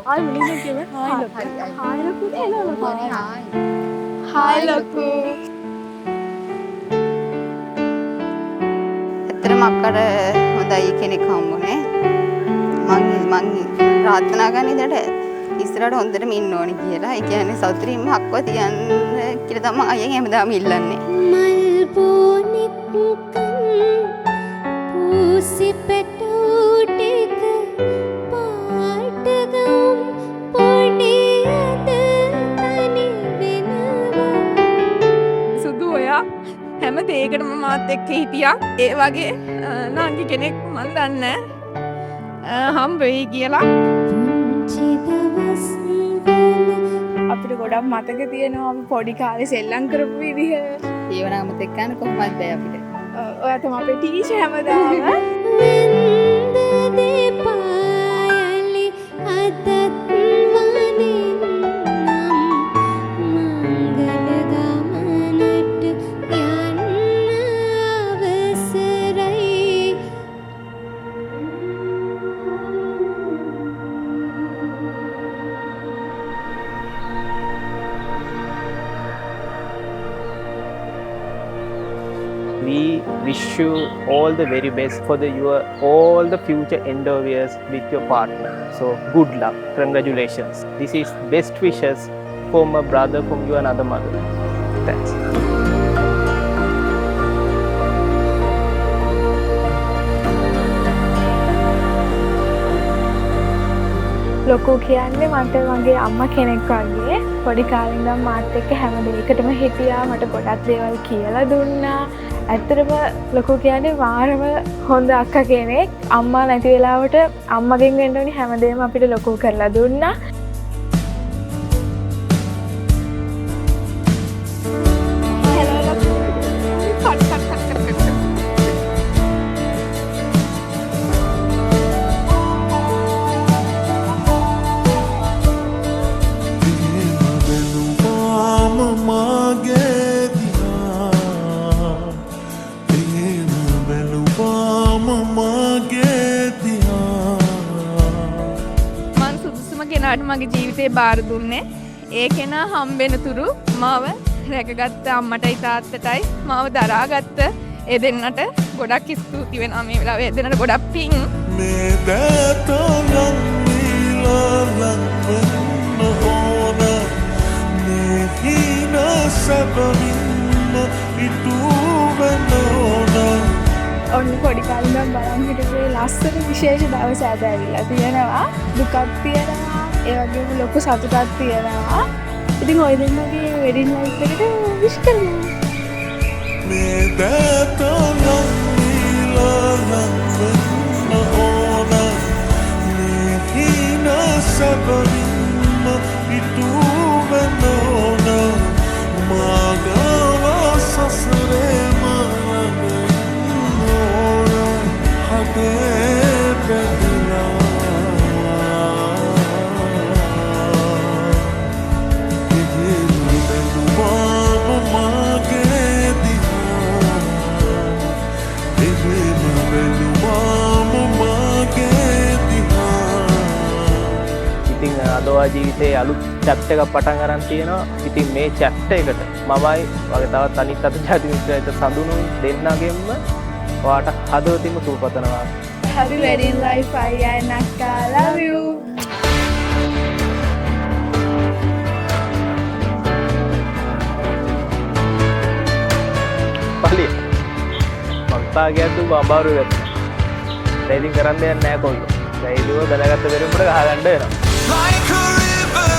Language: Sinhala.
ආයි මුලින්ම කියව හායි ලොකු. හායි ලොකු කියලා ලොකු. හායි ලොකු. ඇත්තටම අක්කට හොඳයි කෙනෙක් හම්බුනේ. මං ප්‍රාර්ථනා කරන ඉඳට ඉස්සරහට හොඳටම ඉන්න ඕනි කියලා. ඒ කියන්නේ සෞත්‍රීම අක්ව තියන්න කියලා තමයි අයියෙන් හැමදාම ඉල්ලන්නේ. මල් බොනික් පූසි පැටෝටික පාටගම් පොඩියද තනි වෙනවා. සුදු ඔයා හැම දෙයකටම මාත් එක්ක හිටියා. ඒ වගේ නාන්දි කෙනෙක් මන් දන්නේ හම්බ වෙයි කියලා. පුංචි දවස් වල අපිට ගොඩක් මතක තියෙනවා අපි පොඩි කාලේ සෙල්ලම් කරපු විදිහ. ඒවනම් අමතක කරන්න කොහොමද බෑ අපිට. ඔයා තමයි අපේ ටීචර් හැමදාම. වෙන්ද දෙපායලි අදත් වනින්නම් මංගල ගමනට යන්න අවසරයි. We wish you all the very best for all the future endeavors with your partner. So good luck, congratulations. This is best wishes from a brother from you and other mother. Thanks. ලොකු කියන්නේ මට මගේ අම්මා කෙනෙක් වගේ. පොඩි කාලේ ඉඳන් මාත් එක්ක හැම දෙයකටම හිටියා. මට ගොඩක් දේවල් කියලා දුන්නා. ඇත්තටම ලොකු කියන්නේ මාරම හොඳ අක්කා කෙනෙක්. අම්මා නැති වෙලාවට අම්මගෙන් වෙන්න ඕනි හැමදේම අපිට ලොකු කරලා දුන්නා. කෙනාට මගේ ජීවිතේ බාර දුන්නේ. ඒ කෙනා හම්බෙන තුරු මාව රැකගත්ත අම්මටයි තාත්තටයි මාව දරාගත්ත ඒ දෙන්නට ගොඩක් ස්තුති වෙනවා මේ වෙලාවේ. ඒ දෙන්නට ගොඩක් පිං. මේ දැතලන් නීලලන් ඕන මේ හිනසබමින් ඉතුවනෝන. ඔන්න පොඩි කාලේ ඉඳන් බලන් හිටපු ලස්සන විශේෂ දවස් අද ඇවිල්ලා තියෙනවා. දුකක් තියෙනවා. ඒ වගේම ලොකු සතුටක් තියෙනවා. ඉතින් ඔය දෙන්නගේ වෙඩින් ලයිෆ් එකට විශ් කරමු. මේ දැතලන් නීලලන් ඕන මේ හිනසබමින් ඉතුවනෝන මාගව සසරේ අදවා ජීවිතයේ අලුත් චැප්ටර් එකක් පටන් ගන්න තියෙනවා. ඉතින් මේ චැප්ටර් එකට මමයි වගේ තවත් අනිත් අත ජාති මිත්‍රයන්ට සඳුනු දෙන්නගෙන්ම ඔයාට හදවතින්ම සුවපතනවා. Happy wedding life Ayya and Akka. Love you. පලිය මංතාගේ අතු බම්බාරු වෙනවා. ඉතින් කරන්න දෙයක් නැහැ කොල්ලෝ. දැයිලුව දැනගත්ත දෙරුම්කට ගහගන්න වෙනවා. like a river